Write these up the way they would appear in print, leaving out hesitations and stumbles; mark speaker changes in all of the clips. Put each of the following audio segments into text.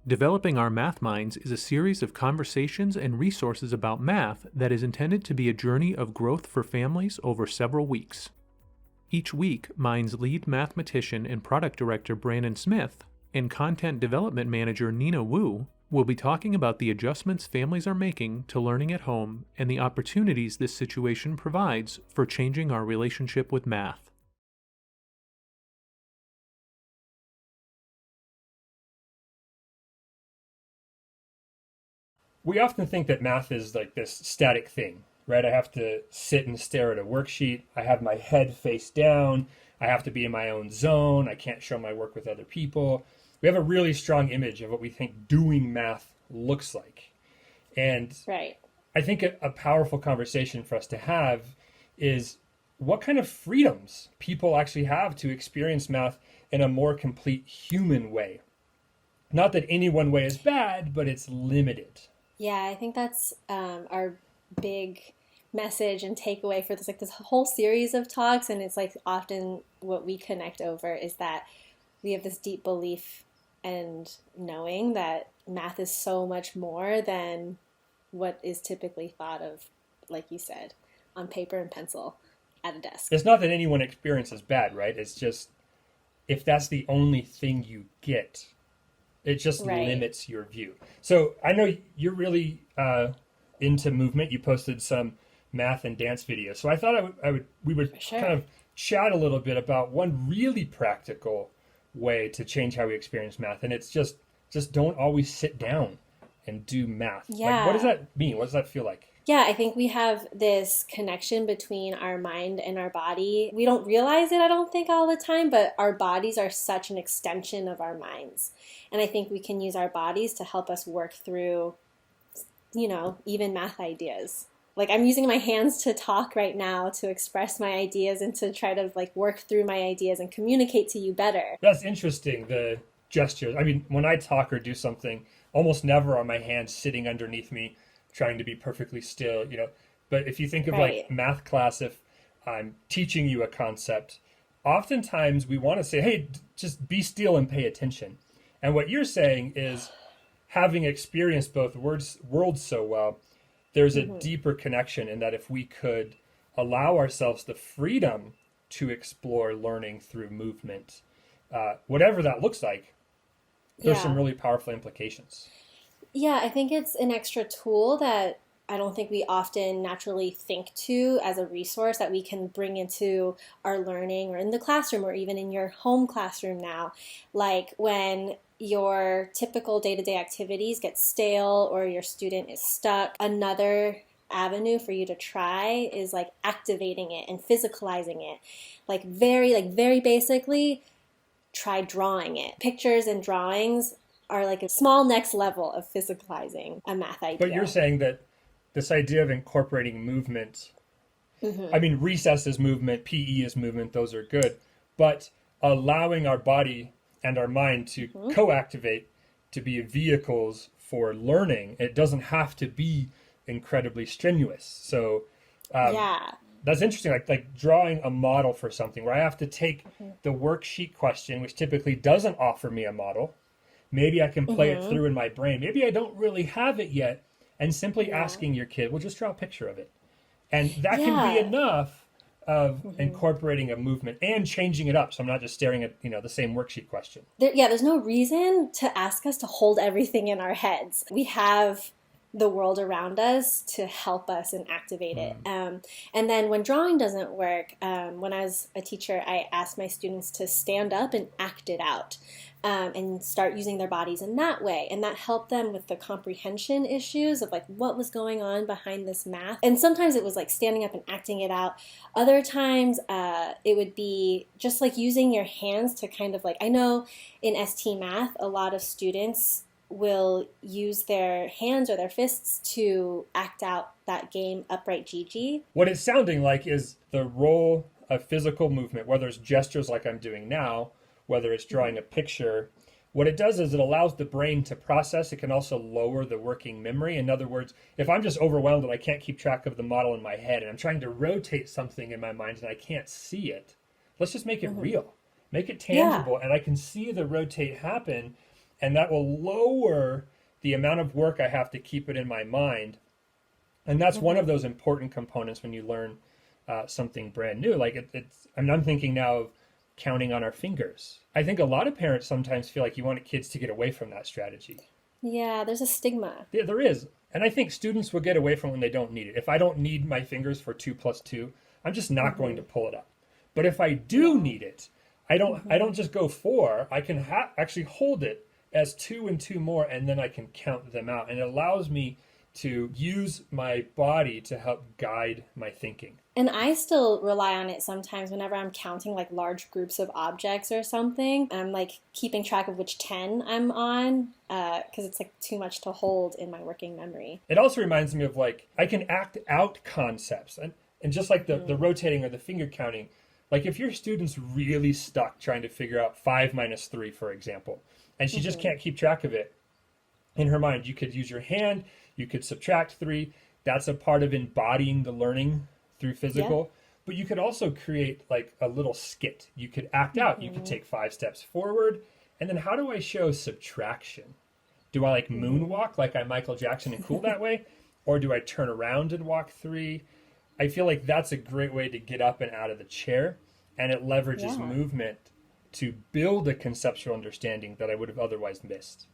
Speaker 1: Developing Our Math Minds is a series of conversations and resources about math that is intended to be a journey of growth for families over several weeks. Each week, Minds lead mathematician and product director Brandon Smith and content development manager Nina Wu will be talking about the adjustments families are making to learning at home and the opportunities this situation provides for changing our relationship with math.
Speaker 2: We often think that math is like this static thing, right? I have to sit and stare at a worksheet. I have my head face down. I have to be in my own zone. I can't show my work with other people. We have a really strong image of what we think doing math looks like. And
Speaker 3: Right.
Speaker 2: I think a powerful conversation for us to have is what kind of freedoms people actually have to experience math in a more complete human way. Not that any one way is bad, but it's limited.
Speaker 3: Yeah, I think that's our big message and takeaway for this whole series of talks, and it's like often what we connect over is that we have this deep belief and knowing that math is so much more than what is typically thought of, like you said, on paper and pencil at a desk.
Speaker 2: It's not that anyone experiences bad, right? It's just if that's the only thing you get, it just
Speaker 3: Right.
Speaker 2: limits your view. So I know you're really into movement. You posted some math and dance videos. So I thought we would
Speaker 3: Sure.
Speaker 2: kind of chat a little bit about one really practical way to change how we experience math, and it's just don't always sit down and do math. Like, what does
Speaker 3: Yeah.
Speaker 2: that mean? What does that feel like?
Speaker 3: Yeah, I think we have this connection between our mind and our body. We don't realize it, I don't think, all the time, but our bodies are such an extension of our minds. And I think we can use our bodies to help us work through, even math ideas. Like I'm using my hands to talk right now to express my ideas and to try to like work through my ideas and communicate to you better.
Speaker 2: That's interesting, the gestures. I mean, when I talk or do something, almost never are my hands sitting underneath me trying to be perfectly still. But if you think of like
Speaker 3: Right.
Speaker 2: math class, if I'm teaching you a concept, oftentimes we want to say, hey, just be still and pay attention. And what you're saying is, having experienced both worlds so well, there's a
Speaker 3: Hmm.
Speaker 2: deeper connection in that if we could allow ourselves the freedom to explore learning through movement, whatever that looks like, there's some
Speaker 3: Yeah.
Speaker 2: really powerful implications.
Speaker 3: Yeah, I think it's an extra tool that I don't think we often naturally think to as a resource that we can bring into our learning or in the classroom or even in your home classroom now. Like when your typical day to day activities get stale or your student is stuck, another avenue for you to try is like activating it and physicalizing it. Like very basically, try drawing it. Pictures and drawings are like a small next level of physicalizing a math
Speaker 2: But you're
Speaker 3: idea.
Speaker 2: saying that this idea of incorporating movement, I
Speaker 3: Hmm.
Speaker 2: mean, recess is movement, PE is movement, those are good, but allowing our body and our mind to
Speaker 3: Hmm.
Speaker 2: co activate to be vehicles for learning, it doesn't have to be incredibly strenuous. So um,
Speaker 3: Yeah.
Speaker 2: that's interesting, like drawing a model for something where I have to take
Speaker 3: Hmm.
Speaker 2: the worksheet question, which typically doesn't offer me a model. Maybe I can play it
Speaker 3: Hmm.
Speaker 2: through in my brain. Maybe I don't really have it yet. And simply
Speaker 3: Yeah.
Speaker 2: asking your kid, well, just draw a picture of it. And that can be
Speaker 3: Yeah.
Speaker 2: enough of
Speaker 3: Hmm.
Speaker 2: incorporating a movement and changing it up. So I'm not just staring at, the same worksheet question.
Speaker 3: There's no reason to ask us to hold everything in our heads. We have the world around us to help us and activate it.
Speaker 2: Mm.
Speaker 3: And then when drawing doesn't work, when I was a teacher, I asked my students to stand up and act it out. And start using their bodies in that way. And that helped them with the comprehension issues of like what was going on behind this math. And sometimes it was like standing up and acting it out. Other times it would be just like using your hands to kind of like, I know in ST math, a lot of students will use their hands or their fists to act out that game upright Gigi.
Speaker 2: What it's sounding like is the role of physical movement, whether it's gestures like I'm doing now, whether it's drawing a picture. What it does is it allows the brain to process. It can also lower the working memory. In other words, if I'm just overwhelmed and I can't keep track of the model in my head and I'm trying to rotate something in my mind and I can't see it, let's just make it
Speaker 3: Mm-hmm.
Speaker 2: real, make it
Speaker 3: Yeah.
Speaker 2: tangible, and I can see the rotate happen. and that will lower the amount of work I have to keep it in my mind. And that's one of those important components when you learn something brand new. Like I'm thinking now of counting on our fingers. I think a lot of parents sometimes feel like you want kids to get away from that strategy.
Speaker 3: Yeah, there's a stigma.
Speaker 2: Yeah, there is. And I think students will get away from it when they don't need it. If I don't need my fingers for 2 + 2, I'm just not going to pull it up. But if I do need it, I don't just go 4. I can actually hold it as 2 and 2 more, and then I can count them out. And it allows me to use my body to help guide my thinking.
Speaker 3: And I still rely on it sometimes whenever I'm counting like large groups of objects or something. I'm like keeping track of which 10 I'm on because it's like too much to hold in my working memory.
Speaker 2: It also reminds me of like I can act out concepts. And just like the rotating or the finger counting, like if your student's really stuck trying to figure out 5 - 3, for example, and she just can't keep track of it, in her mind, you could use your hand, you could subtract 3. That's a part of embodying the learning through physical. Yeah. But you could also create like a little skit. You could act out. You could take 5 steps forward. And then how do I show subtraction? Do I like moonwalk like I'm Michael Jackson and cool that way? Or do I turn around and walk 3? I feel like that's a great way to get up and out of the chair. And it leverages movement to build a conceptual understanding that I would have otherwise missed.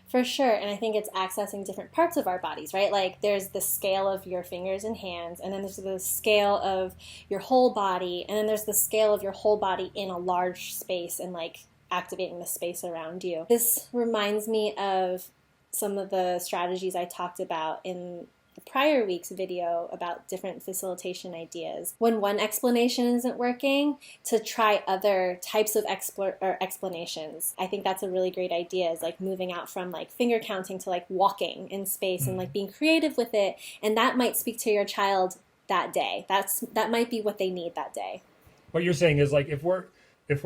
Speaker 3: For sure. And I think it's accessing different parts of our bodies, right? Like there's the scale of your fingers and hands, and then there's the scale of your whole body, and then there's the scale of your whole body in a large space and like activating the space around you. This reminds me of some of the strategies I talked about in the prior week's video about different facilitation ideas. When one explanation isn't working, to try other types of explanations. I think that's a really great idea, is like moving out from like finger counting to like walking in space and like being creative with it. And that might speak to your child that day. That might be what they need that day.
Speaker 2: What you're saying is like if we're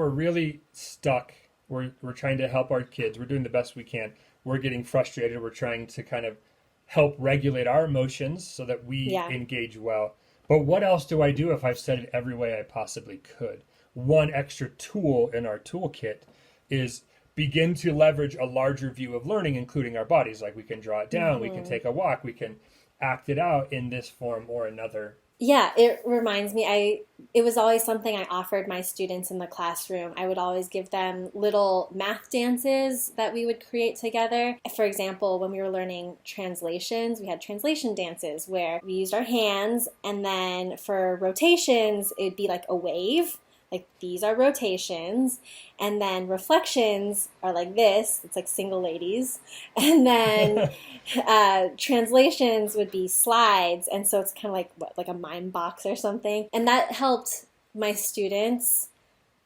Speaker 2: really stuck, we're trying to help our kids, we're doing the best we can, we're getting frustrated, we're trying to kind of help regulate our emotions so that we engage well. But what else do I do if I've said it every way I possibly could? One extra tool in our toolkit is begin to leverage a larger view of learning, including our bodies. Like we can draw it down, we can take a walk, we can act it out in this form or another.
Speaker 3: Yeah, it reminds me, it was always something I offered my students in the classroom. I would always give them little math dances that we would create together. For example, when we were learning translations, we had translation dances where we used our hands, and then for rotations, it'd be like a wave. Like these are rotations, and then reflections are like this. It's like single ladies. And then translations would be slides. And so it's kind of like like a mime box or something. And that helped my students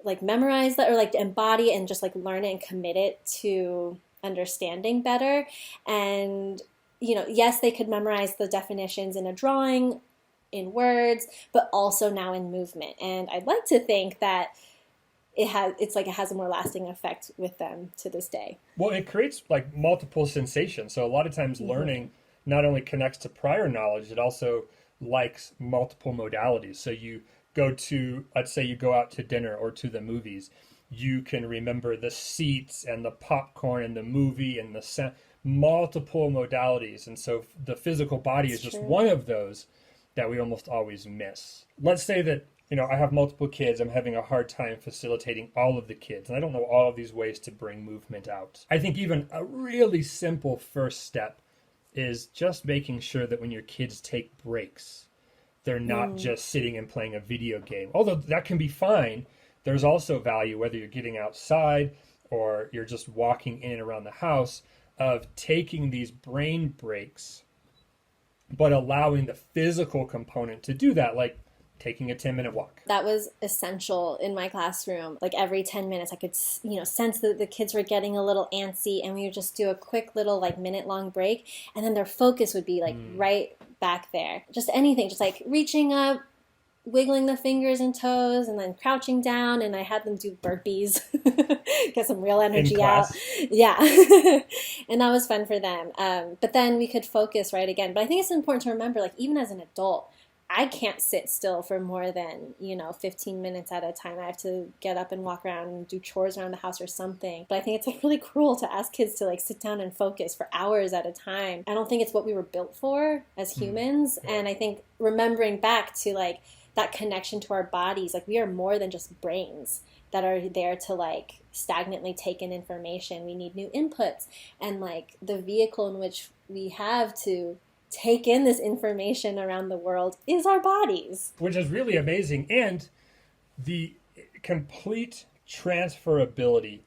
Speaker 3: like memorize that or like embody and just like learn it and commit it to understanding better. And, you know, yes, they could memorize the definitions in a drawing, in words, but also now in movement. And I'd like to think that it has a more lasting effect with them to this day.
Speaker 2: Well, it creates like multiple sensations. So a lot of times learning not only connects to prior knowledge, it also likes multiple modalities. So you let's say you go out to dinner or to the movies, you can remember the seats and the popcorn and the movie and the multiple modalities. And so the physical body is just one of those that we almost always miss. Let's say that, you know, I have multiple kids. I'm having a hard time facilitating all of the kids, and I don't know all of these ways to bring movement out. I think even a really simple first step is just making sure that when your kids take breaks, they're not just sitting and playing a video game. Although that can be fine, there's also value, whether you're getting outside or you're just walking in and around the house, of taking these brain breaks but allowing the physical component to do that, like taking a 10-minute walk.
Speaker 3: That was essential in my classroom. Like every 10 minutes I could, sense that the kids were getting a little antsy, and we would just do a quick little like minute-long break, and then their focus would be like right back there. Just anything, just like reaching up, wiggling the fingers and toes, and then crouching down, and I had them do burpees, get some real energy out. Yeah. And that was fun for them. But then we could focus right again. But I think it's important to remember, like even as an adult, I can't sit still for more than, 15 minutes at a time. I have to get up and walk around and do chores around the house or something. But I think it's really cruel to ask kids to like sit down and focus for hours at a time. I don't think it's what we were built for as humans. And I think remembering back to like that connection to our bodies, like we are more than just brains that are there to like stagnantly take in information. We need new inputs, and like the vehicle in which we have to take in this information around the world is our bodies.
Speaker 2: Which is really amazing. And the complete transferability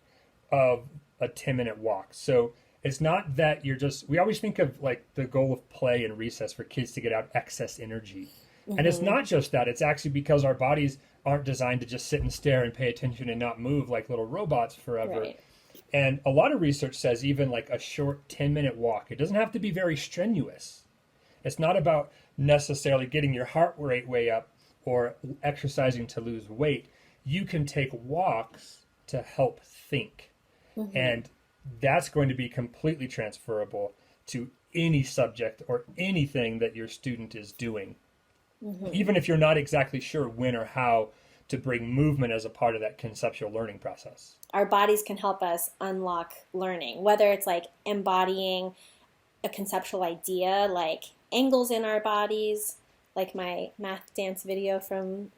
Speaker 2: of a 10-minute walk. So it's not that we always think of like the goal of play and recess for kids to get out excess energy. And it's not just that. It's actually because our bodies aren't designed to just sit and stare and pay attention and not move like little robots forever.
Speaker 3: Right.
Speaker 2: And a lot of research says even like a short 10-minute walk, it doesn't have to be very strenuous. It's not about necessarily getting your heart rate way up or exercising to lose weight. You can take walks to help think. And that's going to be completely transferable to any subject or anything that your student is doing. Even if you're not exactly sure when or how to bring movement as a part of that conceptual learning process.
Speaker 3: Our bodies can help us unlock learning, whether it's like embodying a conceptual idea, like angles in our bodies, like my math dance video from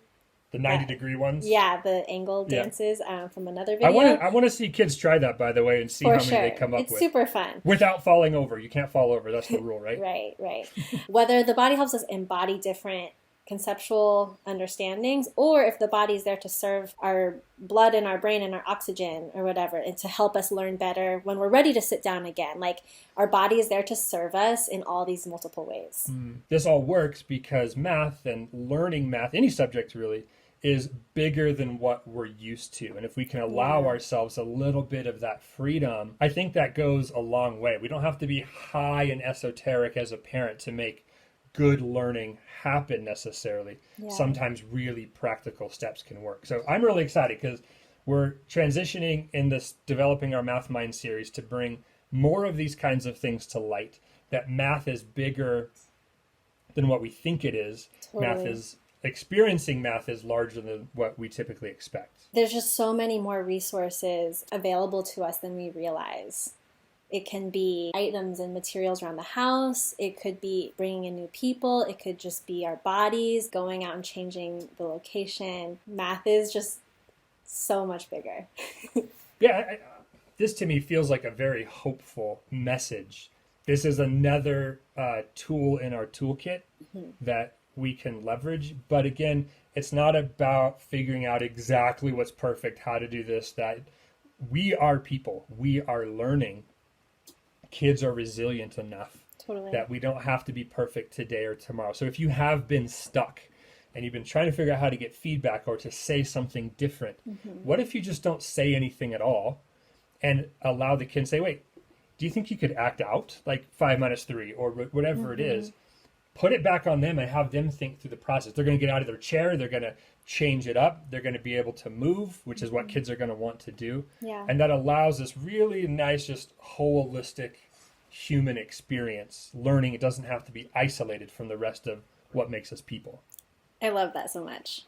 Speaker 2: the 90-degree ones.
Speaker 3: Yeah, the angle dances from another video.
Speaker 2: I want to see kids try that, by the way, and see how many they come up with.
Speaker 3: It's super fun.
Speaker 2: Without falling over. You can't fall over. That's the rule, right?
Speaker 3: Right. Whether the body helps us embody different conceptual understandings, or if the body's there to serve our blood and our brain and our oxygen or whatever, and to help us learn better when we're ready to sit down again. Like our body is there to serve us in all these multiple ways.
Speaker 2: This all works because math and learning math, any subject really, is bigger than what we're used to. And if we can allow ourselves a little bit of that freedom, I think that goes a long way. We don't have to be high and esoteric as a parent to make good learning happen necessarily. Sometimes really practical steps can work. So I'm really excited because we're transitioning in this developing our MathMINDs series to bring more of these kinds of things to light, that math is bigger than what we think it is.
Speaker 3: Totally.
Speaker 2: Experiencing math is larger than what we typically expect.
Speaker 3: There's just so many more resources available to us than we realize. It can be items and materials around the house. It could be bringing in new people. It could just be our bodies, going out and changing the location. Math is just so much bigger.
Speaker 2: This to me feels like a very hopeful message. This is another tool in our toolkit that we can leverage. But again, it's not about figuring out exactly what's perfect, how to do this, that. We are people. We are learning. Kids are resilient enough that we don't have to be perfect today or tomorrow. So if you have been stuck and you've been trying to figure out how to get feedback or to say something different, what if you just don't say anything at all and allow the kid to say, wait, do you think you could act out like 5 minus 3 or whatever it is? Put it back on them and have them think through the process. They're going to get out of their chair. They're going to change it up. They're going to be able to move, which is what kids are going to want to do. And that allows this really nice, just holistic human experience. Learning, it doesn't have to be isolated from the rest of what makes us people.
Speaker 3: I love that so much.